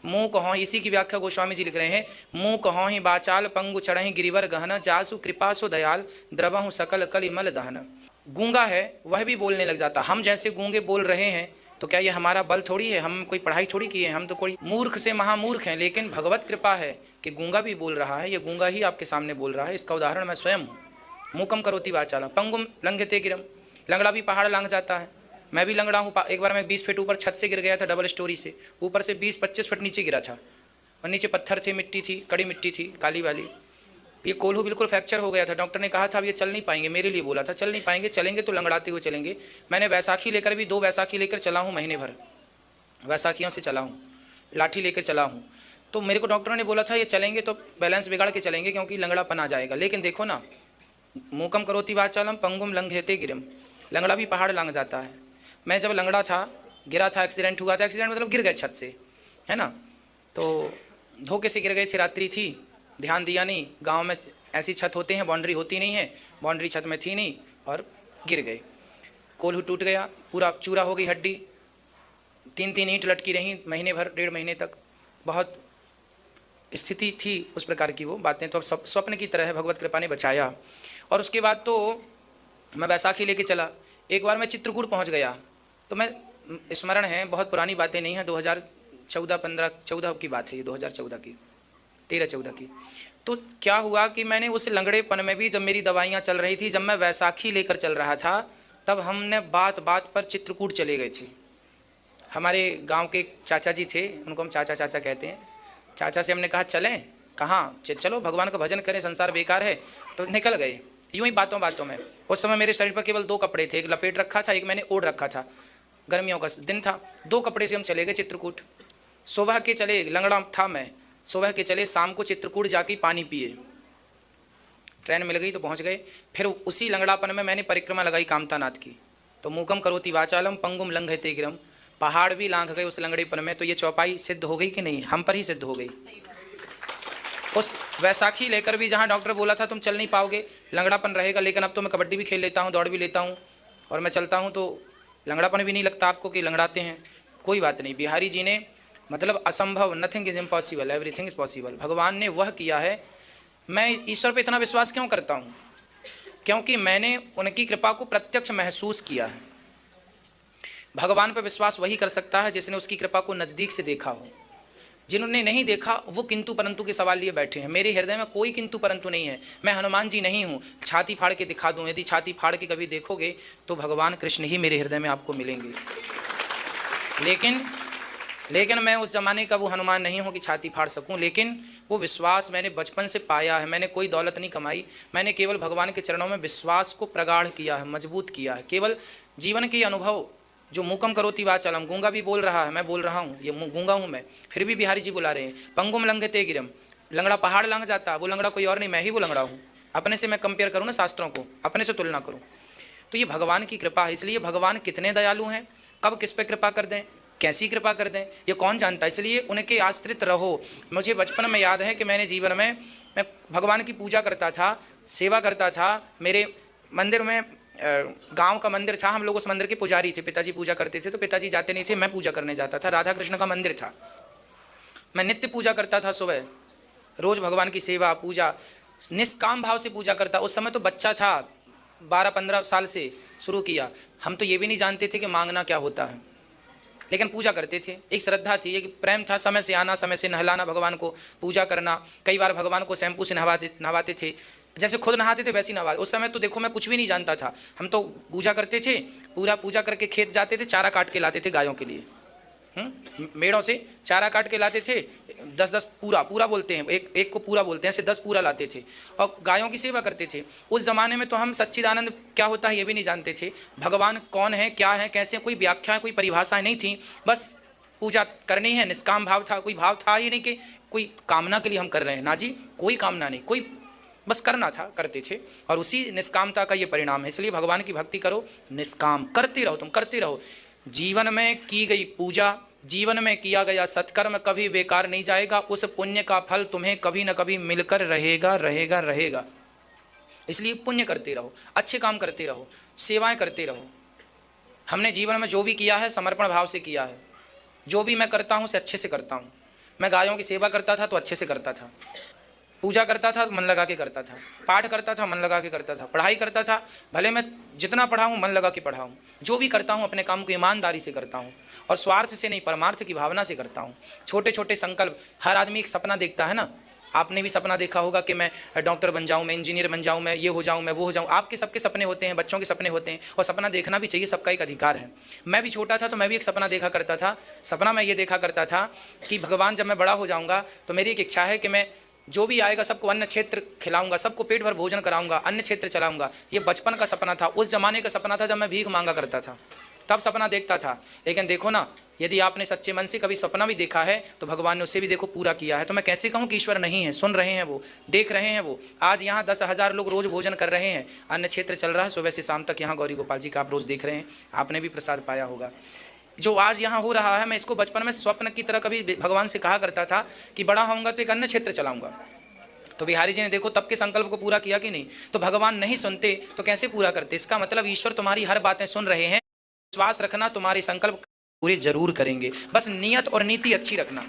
मुँह कहो, इसी की व्याख्या गोस्वामी जी लिख रहे हैं, मुँह कहो ही बाचाल पंगु चढ़ही गिरिवर गहन, जासु कृपा सो दयाल द्रवहु सकल कलिमल दहन। गूंगा है वह भी बोलने लग जाता। हम जैसे गूंगे बोल रहे हैं तो क्या ये हमारा बल थोड़ी है, हम कोई पढ़ाई थोड़ी किए हैं, हम तो कोई मूर्ख से महामूर्ख हैं, लेकिन भगवत कृपा है कि गूंगा भी बोल रहा है। ये गूंगा ही आपके सामने बोल रहा है, इसका उदाहरण मैं स्वयं हूँ। मूकम करोति वाचालम पंगुम लंघयते गिरम, लंगड़ा भी पहाड़ लांघ जाता है। मैं भी लंगड़ा हूँ। एक बार मैं 20 फीट ऊपर छत से गिर गया था, डबल स्टोरी से, ऊपर से 20-25 फीट नीचे गिरा था, और नीचे पत्थर थे, मिट्टी थी, कड़ी मिट्टी थी काली वाली। ये कोल्हू बिल्कुल फ्रैक्चर हो गया था। डॉक्टर ने कहा था अब ये चल नहीं पाएंगे, मेरे लिए बोला था चल नहीं पाएंगे, चलेंगे तो लंगड़ाते हुए चलेंगे। मैंने वैसाखी लेकर भी 2 वैसाखी लेकर चला हूँ, महीने भर वैसाखियों से चला हूँ, लाठी लेकर चला हूँ। तो मेरे को डॉक्टरों ने बोला था ये चलेंगे तो बैलेंस बिगाड़ के चलेंगे क्योंकि लंगड़ापन आ जाएगा। लेकिन देखो ना, मूकम करोति वाचालम पंगुम लंघयते गिरम, लंगड़ा भी पहाड़ लांघ जाता है। मैं जब लंगड़ा था, गिरा था, एक्सीडेंट हुआ था, एक्सीडेंट मतलब गिर गए छत से, है ना, तो धोखे से गिर गए थे, रात्रि थी, ध्यान दिया नहीं। गांव में ऐसी छत होते हैं, बाउंड्री होती नहीं है, बाउंड्री छत में थी नहीं, और गिर गए। कोल्हू टूट गया, पूरा चूरा हो गई हड्डी, 3-3 ईंट लटकी रही महीने भर, 1.5 महीने तक। बहुत स्थिति थी उस प्रकार की वो बातें। तो अब सब स्वप्न की तरह है, भगवत कृपा ने बचाया। और उसके बाद तो मैं बैसाखी लेके चला। एक बार मैं चित्रकूट पहुंच गया, तो मैं स्मरण है, बहुत पुरानी बातें नहीं हैं, 2014 की बात है ये, 2014 की, 13-14 की। तो क्या हुआ कि मैंने उस लंगड़ेपन में भी, जब मेरी दवाइयाँ चल रही थी, जब मैं वैसाखी लेकर चल रहा था, तब हमने बात बात पर चित्रकूट चले गए थे। हमारे गांव के एक चाचा जी थे, उनको हम चाचा चाचा कहते हैं। चाचा से हमने कहा चलें, कहाँ, चलो भगवान का भजन करें, संसार बेकार है। तो निकल गए यूं ही बातों बातों में। उस समय मेरे शरीर पर केवल 2 कपड़े थे, एक लपेट रखा था, एक मैंने ओढ़ रखा था, गर्मियों का दिन था। 2 कपड़े से हम चले गए चित्रकूट। सुबह के चले, लंगड़ा था मैं, सुबह के चले, शाम को चित्रकूट जाके पानी पिए, ट्रेन मिल गई तो पहुंच गए। फिर उसी लंगड़ापन में मैंने परिक्रमा लगाई कामतानाथ की। तो मूकम करोति वाचालम पंगुम लंघयते गिरम, पहाड़ भी लांघ गए उस लंगड़ेपन में। तो ये चौपाई सिद्ध हो गई कि नहीं? हम पर ही सिद्ध हो गई। उस वैसाखी लेकर भी जहाँ डॉक्टर बोला था तुम चल नहीं पाओगे, लंगड़ापन रहेगा, लेकिन अब तो मैं कबड्डी भी खेल लेता हूँ, दौड़ भी लेता हूँ, और मैं चलता हूँ, तो लंगड़ापन भी नहीं लगता आपको कि लंगड़ाते हैं। कोई बात नहीं, बिहारी जी ने मतलब असंभव, nothing is impossible, everything is possible, भगवान ने वह किया है। मैं ईश्वर पे इतना विश्वास क्यों करता हूँ? क्योंकि मैंने उनकी कृपा को प्रत्यक्ष महसूस किया है। भगवान पर विश्वास वही कर सकता है जिसने उसकी कृपा को नज़दीक से देखा हो। जिन्होंने नहीं देखा वो किंतु परंतु के सवाल लिए बैठे हैं। मेरे हृदय में कोई किंतु परंतु नहीं है। मैं हनुमान जी नहीं हूँ, छाती फाड़ के दिखा दूँ। यदि छाती फाड़ के कभी देखोगे तो भगवान कृष्ण ही मेरे हृदय में आपको मिलेंगे। लेकिन मैं उस ज़माने का वो हनुमान नहीं हूँ कि छाती फाड़ सकूँ। लेकिन वो विश्वास मैंने बचपन से पाया है। मैंने कोई दौलत नहीं कमाई, मैंने केवल भगवान के चरणों में विश्वास को प्रगाढ़ किया है, मजबूत किया है। केवल जीवन के अनुभव, जो मूकम करोति वाचालम, गूंगा भी बोल रहा है, मैं बोल रहा हूँ, ये गूंगा हूँ मैं, फिर भी बिहारी जी बुला रहे हैं। पंगुम लंघयते गिरम, लंगड़ा पहाड़ लांघ जाता, वो लंगड़ा कोई और नहीं, मैं ही वो लंगड़ा हूँ। अपने से मैं कंपेयर करूँ ना, शास्त्रों को अपने से तुलना करूँ, तो ये भगवान की कृपा है। इसलिए भगवान कितने दयालु हैं, कब किस पे कृपा कर दें, कैसी कृपा कर दें, ये कौन जानता है। इसलिए उनके आश्रित रहो। मुझे बचपन में याद है कि मैंने जीवन में मैं भगवान की पूजा करता था, सेवा करता था। मेरे मंदिर में, गांव का मंदिर था, हम लोग उस मंदिर के पुजारी थे, पिताजी पूजा करते थे, तो पिताजी जाते नहीं थे, मैं पूजा करने जाता था। राधा कृष्ण का मंदिर था, मैं नित्य पूजा करता था। सुबह रोज भगवान की सेवा पूजा, निष्काम भाव से पूजा करता। उस समय तो बच्चा था, 12-15 साल से शुरू किया। हम तो ये भी नहीं जानते थे कि मांगना क्या होता है, लेकिन पूजा करते थे। एक श्रद्धा थी, एक प्रेम था, समय से आना, समय से नहलाना भगवान को, पूजा करना। कई बार भगवान को शैम्पू से नहवाते थे, जैसे खुद नहाते थे वैसे नहवाते। उस समय तो देखो मैं कुछ भी नहीं जानता था, हम तो पूजा करते थे। पूरा पूजा करके खेत जाते थे, चारा काट के लाते थे गायों के लिए, मेड़ों से चारा काट के लाते थे। 10-10 पूरा बोलते हैं, एक को पूरा बोलते हैं, ऐसे 10 पूरा लाते थे और गायों की सेवा करते थे। उस ज़माने में तो हम सच्चिदानंद क्या होता है ये भी नहीं जानते थे, भगवान कौन है, क्या है, कैसे, कोई व्याख्याएं, कोई परिभाषाएं नहीं थी। बस पूजा करनी है, निष्काम भाव था। कोई भाव था ही नहीं कि कोई कामना के लिए हम कर रहे हैं, ना जी, कोई कामना नहीं, कोई बस करना था, करते थे। और उसी निष्कामता का ये परिणाम है। इसलिए भगवान की भक्ति करो, निष्काम करते रहो, तुम करते रहो। जीवन में की गई पूजा, जीवन में किया गया सत्कर्म कभी बेकार नहीं जाएगा। उस पुण्य का फल तुम्हें कभी न कभी मिलकर रहेगा, रहेगा, रहेगा। इसलिए पुण्य करते रहो, अच्छे काम करते रहो, सेवाएं करते रहो। हमने जीवन में जो भी किया है समर्पण भाव से किया है। जो भी मैं करता हूँ उसे अच्छे से करता हूँ। मैं गायों की सेवा करता था तो अच्छे से करता था, पूजा करता था मन लगा के करता था, पाठ करता था मन लगा के करता था, पढ़ाई करता था, भले मैं जितना पढ़ा हूँ मन लगा के पढ़ा हूँ, जो भी करता हूँ अपने काम को ईमानदारी से करता हूँ और स्वार्थ से नहीं परमार्थ की भावना से करता हूँ। छोटे छोटे संकल्प, हर आदमी एक सपना देखता है ना, आपने भी सपना देखा होगा कि मैं डॉक्टर बन जाऊं, मैं इंजीनियर बन जाऊं, मैं ये हो जाऊं, मैं वो हो जाऊं। आपके सबके सपने होते हैं, बच्चों के सपने होते हैं और सपना देखना भी चाहिए, सबका एक अधिकार है। मैं भी छोटा था तो मैं भी एक सपना देखा करता था। सपना मैं ये देखा करता था कि भगवान जब मैं बड़ा हो जाऊंगा तो मेरी एक इच्छा है कि मैं जो भी आएगा सबको अन्न क्षेत्र खिलाऊंगा, सबको पेट भर भोजन कराऊंगा, अन्न क्षेत्र चलाऊंगा। ये बचपन का सपना था, उस जमाने का सपना था जब मैं भीख मांगा करता था, तब सपना देखता था। लेकिन देखो ना, यदि आपने सच्चे मन से कभी सपना भी देखा है तो भगवान ने उसे भी देखो पूरा किया है। तो मैं कैसे कहूँ कि ईश्वर नहीं है, सुन रहे हैं वो, देख रहे हैं वो। आज यहाँ 10,000 लोग रोज भोजन कर रहे हैं, अन्न क्षेत्र चल रहा है, सुबह से शाम तक यहाँ गौरी गोपाल जी का आप रोज देख रहे हैं, आपने भी प्रसाद पाया होगा। जो आज यहाँ हो रहा है, मैं इसको बचपन में स्वप्न की तरह कभी भगवान से कहा करता था कि बड़ा होऊंगा तो एक अन्न क्षेत्र चलाऊंगा। तो बिहारी जी ने देखो तब के संकल्प को पूरा किया कि नहीं। तो भगवान नहीं सुनते तो कैसे पूरा करते? इसका मतलब ईश्वर तुम्हारी हर बातें सुन रहे हैं। विश्वास रखना, तुम्हारे संकल्प पूरे जरूर करेंगे, बस नियत और नीति अच्छी रखना।